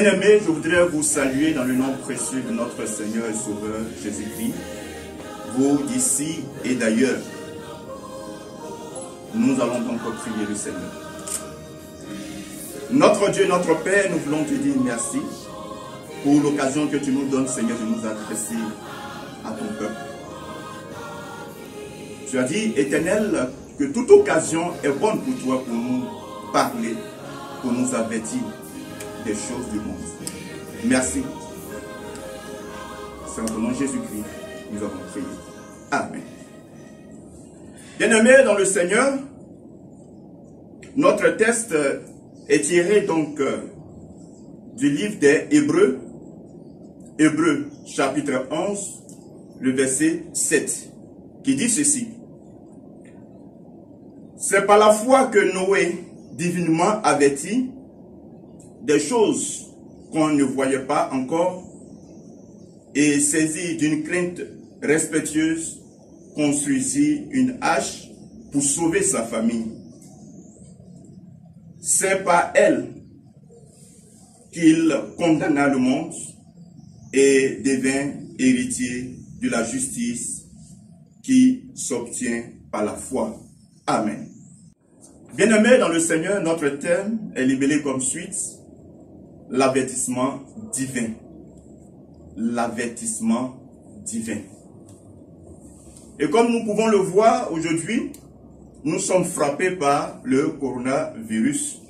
Bien-aimés, je voudrais vous saluer dans le nom précieux de notre Seigneur et Sauveur Jésus-Christ, vous d'ici et d'ailleurs. Nous allons donc prier le Seigneur. Notre Dieu, notre Père, nous voulons te dire merci pour l'occasion que tu nous donnes, Seigneur, de nous adresser à ton peuple. Tu as dit, Éternel, que toute occasion est bonne pour toi pour nous parler, pour nous avertir des choses du monde. Merci. C'est en ton nom Jésus-Christ nous avons prié. Amen. Bien-aimés dans le Seigneur, notre texte est tiré donc du livre des Hébreux, Hébreux chapitre 11, le verset 7, qui dit ceci. C'est par la foi que Noé, divinement averti, des choses qu'on ne voyait pas encore, et saisi d'une crainte respectueuse, construisit une hache pour sauver sa famille. C'est par elle qu'il condamna le monde et devint héritier de la justice qui s'obtient par la foi. Amen. Bien-aimés dans le Seigneur, notre thème est libellé comme suite: l'avertissement divin. L'avertissement divin. Et comme nous pouvons le voir aujourd'hui, nous sommes frappés par le coronavirus.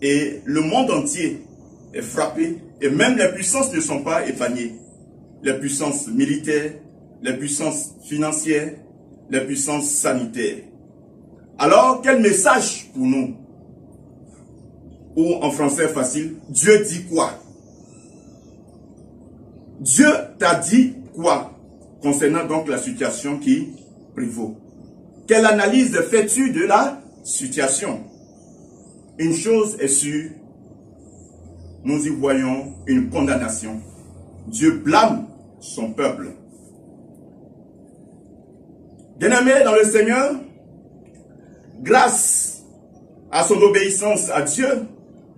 Et le monde entier est frappé. Et même les puissances ne sont pas épargnées. Les puissances militaires, les puissances financières, les puissances sanitaires. Alors, quel message pour nous? Ou en français facile, Dieu dit quoi? Dieu t'a dit quoi concernant donc la situation qui prévaut? Quelle analyse fais-tu de la situation? Une chose est sûre, nous y voyons une condamnation. Dieu blâme son peuple. Bien-aimés dans le Seigneur, grâce à son obéissance à Dieu,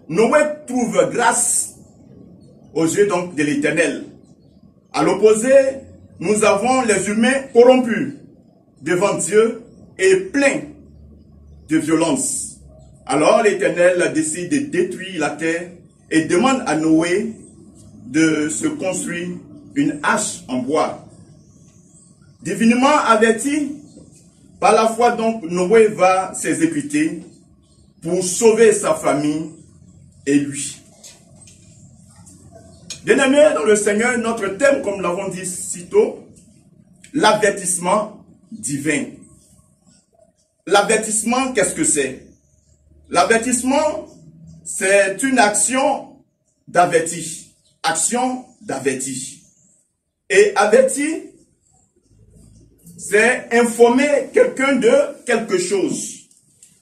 Noé trouve grâce aux yeux donc de l'Éternel. À l'opposé, nous avons les humains corrompus devant Dieu et pleins de violence. Alors l'Éternel décide de détruire la terre et demande à Noé de se construire une hache en bois. Divinement averti, par la foi donc Noé va s'exécuter pour sauver sa famille et lui. Bien-aimés dans le Seigneur, notre thème, comme nous l'avons dit si tôt, l'avertissement divin. L'avertissement, qu'est-ce que c'est? L'avertissement, c'est une action d'averti. Action d'averti. Et averti, c'est informer quelqu'un de quelque chose,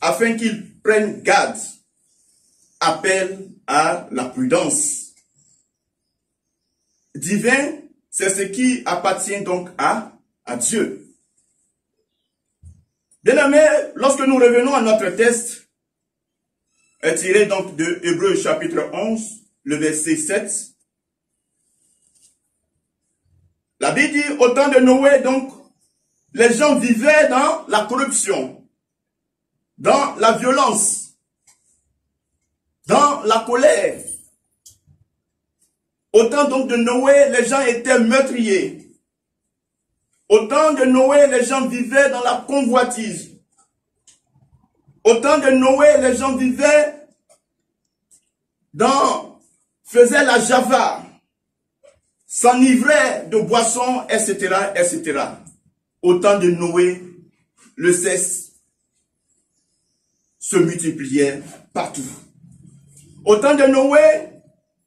afin qu'il prenne garde. Appel à la prudence. Divin, c'est ce qui appartient donc à Dieu. Bien-aimés, lorsque nous revenons à notre texte, tiré donc de Hébreux chapitre 11, le verset 7, la Bible dit, au temps de Noé, donc, les gens vivaient dans la corruption, dans la violence, dans la colère. Au temps donc de Noé, les gens étaient meurtriers. Au temps de Noé, les gens vivaient dans la convoitise. Au temps de Noé, les gens vivaient faisaient la java, s'enivraient de boissons, etc., etc. Au temps de Noé, le sexe se multipliait partout. Au temps de Noé,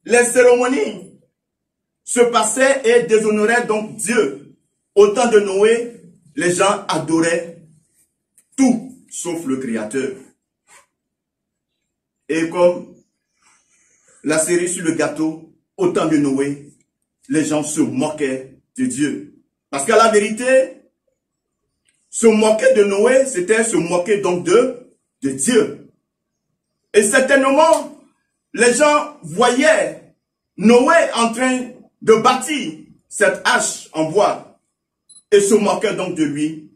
les cérémonies se passaient et déshonoraient donc Dieu. Au temps de Noé, les gens adoraient tout sauf le Créateur. Et comme la cerise sur le gâteau, au temps de Noé, les gens se moquaient de Dieu. Parce qu'à la vérité, se moquer de Noé, c'était se moquer donc de Dieu. Et certainement, les gens voyaient Noé en train de bâtir cette hache en bois et se moquait donc de lui.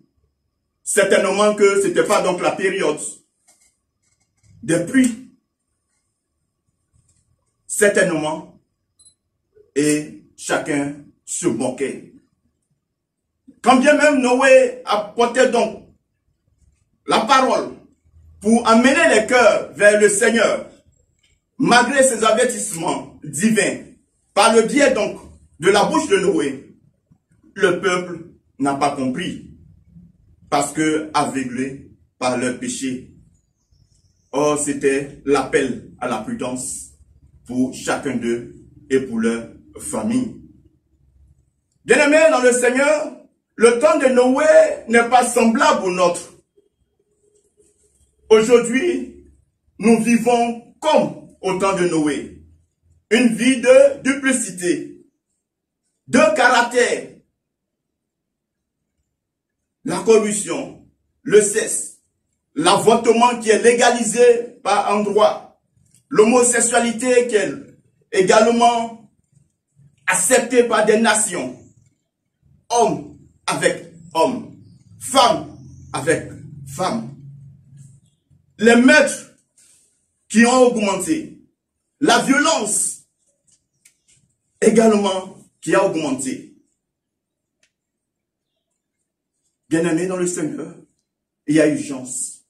Certainement que ce n'était pas donc la période des pluies. Certainement. Et chacun se moquait. Quand bien même Noé apportait donc la parole pour amener les cœurs vers le Seigneur, malgré ses avertissements divins, par le biais donc de la bouche de Noé, le peuple n'a pas compris, parce que aveuglé par leur péché. Or, c'était l'appel à la prudence pour chacun d'eux et pour leur famille. Bien-aimés dans le Seigneur, le temps de Noé n'est pas semblable au nôtre. Aujourd'hui, nous vivons comme au temps de Noé. Une vie de duplicité, de caractère, la corruption, le sexe, l'avortement qui est légalisé par endroit, l'homosexualité qui est également acceptée par des nations, hommes avec hommes, femmes avec femmes. Les meurtres qui ont augmenté, la violence également qui a augmenté. Bien-aimés dans le Seigneur, il y a urgence.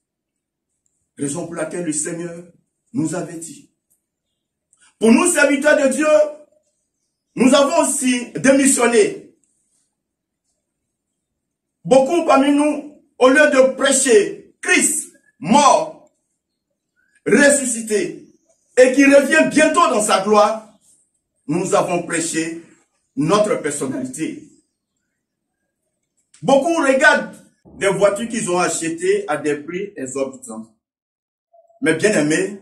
Raison pour laquelle le Seigneur nous avertit. Pour nous, serviteurs de Dieu, nous avons aussi démissionné. Beaucoup parmi nous, au lieu de prêcher Christ mort, ressuscité, et qui revient bientôt dans sa gloire, nous avons prêché notre personnalité. Beaucoup regardent des voitures qu'ils ont achetées à des prix exorbitants. Mais bien aimé,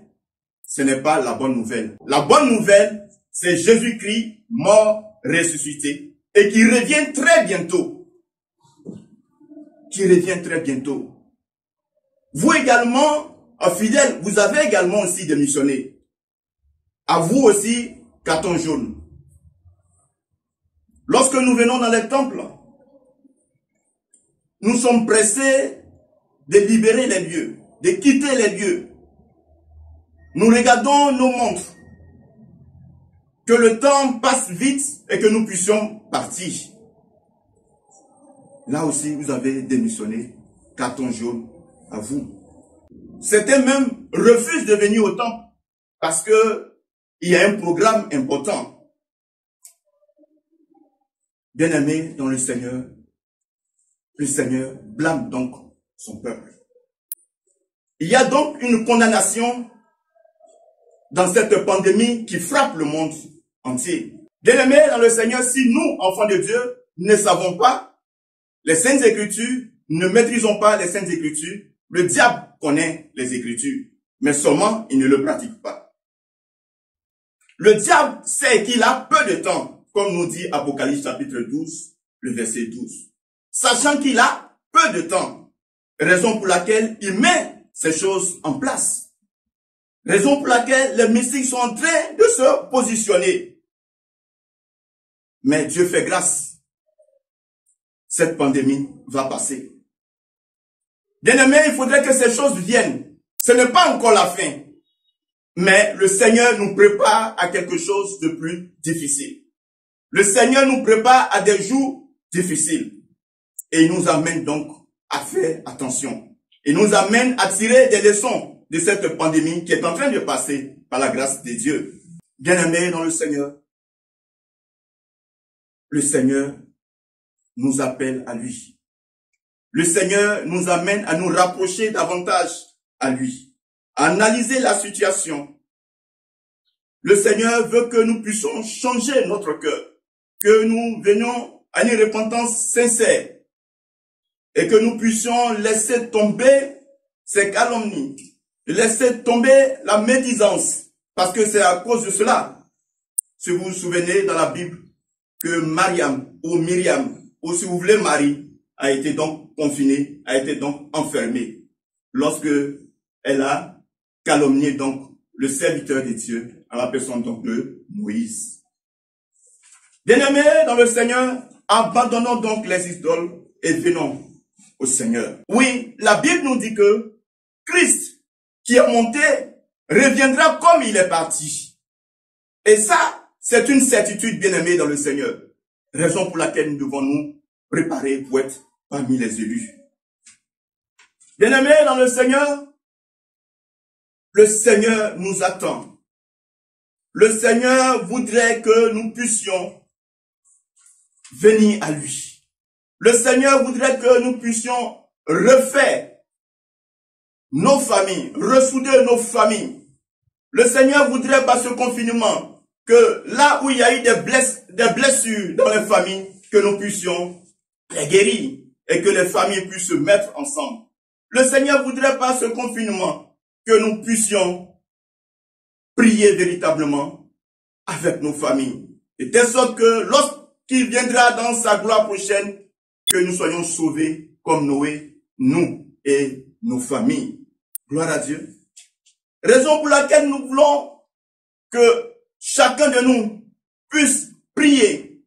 ce n'est pas la bonne nouvelle. La bonne nouvelle, c'est Jésus-Christ mort, ressuscité, et qui revient très bientôt. Qui revient très bientôt. Vous également, fidèles, vous avez également aussi démissionné. À vous aussi, carton jaune. Lorsque nous venons dans les temples, nous sommes pressés de libérer les lieux, de quitter les lieux. Nous regardons nos montres, que le temps passe vite et que nous puissions partir. Là aussi, vous avez démissionné, carton jaune à vous. Certains même refusent de venir au temple parce que il y a un programme important. Bien-aimés dans le Seigneur blâme donc son peuple. Il y a donc une condamnation dans cette pandémie qui frappe le monde entier. Bien-aimés dans le Seigneur, si nous, enfants de Dieu, ne savons pas les Saintes Écritures, ne maîtrisons pas les Saintes Écritures, le diable connaît les Écritures, mais seulement il ne le pratique pas. Le diable sait qu'il a peu de temps, comme nous dit Apocalypse chapitre 12, le verset 12. Sachant qu'il a peu de temps, raison pour laquelle il met ces choses en place. Raison pour laquelle les mystiques sont en train de se positionner. Mais Dieu fait grâce. Cette pandémie va passer. Bien-aimés, il faudrait que ces choses viennent. Ce n'est pas encore la fin. Mais le Seigneur nous prépare à quelque chose de plus difficile. Le Seigneur nous prépare à des jours difficiles. Et il nous amène donc à faire attention. Il nous amène à tirer des leçons de cette pandémie qui est en train de passer par la grâce de Dieu. Bien-aimés dans le Seigneur nous appelle à lui. Le Seigneur nous amène à nous rapprocher davantage à lui, à analyser la situation. Le Seigneur veut que nous puissions changer notre cœur, que nous venions à une repentance sincère et que nous puissions laisser tomber ces calomnies, laisser tomber la médisance, parce que c'est à cause de cela. Si vous vous souvenez dans la Bible que Mariam ou Myriam, ou si vous voulez Marie, a été donc confinée, a été donc enfermée, lorsque elle a calomnié donc le serviteur de Dieu, à la personne donc de Moïse. Bien-aimés dans le Seigneur, abandonnons donc les idoles et venons au Seigneur. Oui, la Bible nous dit que Christ, qui est monté, reviendra comme il est parti. Et ça, c'est une certitude, bien-aimée dans le Seigneur. Raison pour laquelle nous devons nous préparer pour être parmi les élus. Bien-aimés dans le Seigneur nous attend. Le Seigneur voudrait que nous puissions venir à lui. Le Seigneur voudrait que nous puissions refaire nos familles, ressouder nos familles. Le Seigneur voudrait par ce confinement que là où il y a eu des blessures dans les familles, que nous puissions les guérir et que les familles puissent se mettre ensemble. Le Seigneur voudrait par ce confinement que nous puissions prier véritablement avec nos familles. Et de telle sorte que lorsqu'il viendra dans sa gloire prochaine, que nous soyons sauvés comme Noé, nous et nos familles. Gloire à Dieu. Raison pour laquelle nous voulons que chacun de nous puisse prier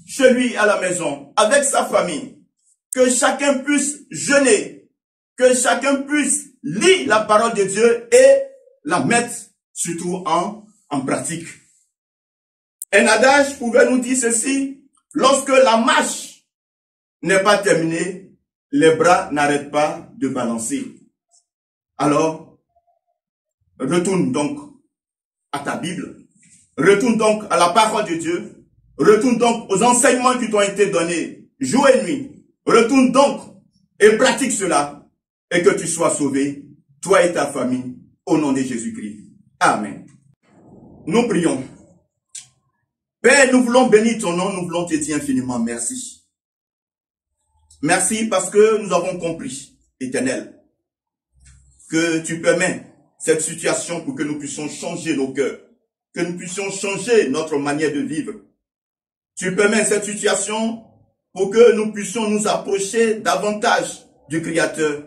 chez lui à la maison, avec sa famille. Que chacun puisse jeûner. Que chacun puisse lire la parole de Dieu et la mettre surtout en pratique. Un adage pouvait nous dire ceci: lorsque la marche n'est pas terminée, les bras n'arrêtent pas de balancer. Alors, retourne donc à ta Bible, retourne donc à la parole de Dieu, retourne donc aux enseignements qui t'ont été donnés jour et nuit, retourne donc et pratique cela, et que tu sois sauvé, toi et ta famille, au nom de Jésus-Christ. Amen. Nous prions. Père, nous voulons bénir ton nom, nous voulons te dire infiniment merci. Merci parce que nous avons compris, Éternel, que tu permets cette situation pour que nous puissions changer nos cœurs, que nous puissions changer notre manière de vivre. Tu permets cette situation pour que nous puissions nous approcher davantage du Créateur.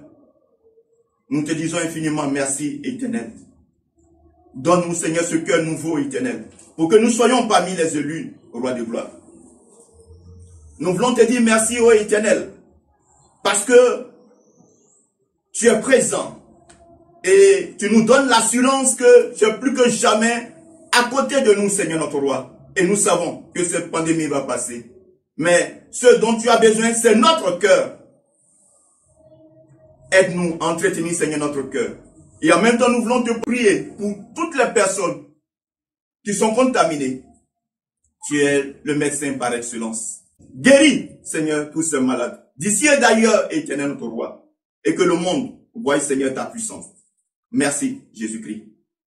Nous te disons infiniment merci, Éternel. Donne-nous, Seigneur, ce cœur nouveau, Éternel, pour que nous soyons parmi les élus, Roi de gloire. Nous voulons te dire merci, ô Éternel, parce que tu es présent et tu nous donnes l'assurance que tu es plus que jamais à côté de nous, Seigneur notre Roi. Et nous savons que cette pandémie va passer. Mais ce dont tu as besoin, c'est notre cœur. Aide-nous à entretenir, Seigneur, notre cœur. Et en même temps, nous voulons te prier pour toutes les personnes qui sont contaminées. Tu es le médecin par excellence. Guéris, Seigneur, tous ces malades. D'ici et d'ailleurs, Éternel notre Roi. Et que le monde voie, Seigneur, ta puissance. Merci, Jésus-Christ.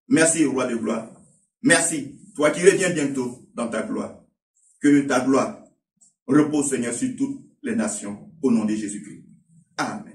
Merci, Roi de gloire. Merci, toi qui reviens bientôt dans ta gloire. Que ta gloire repose, Seigneur, sur toutes les nations, au nom de Jésus-Christ. Amen.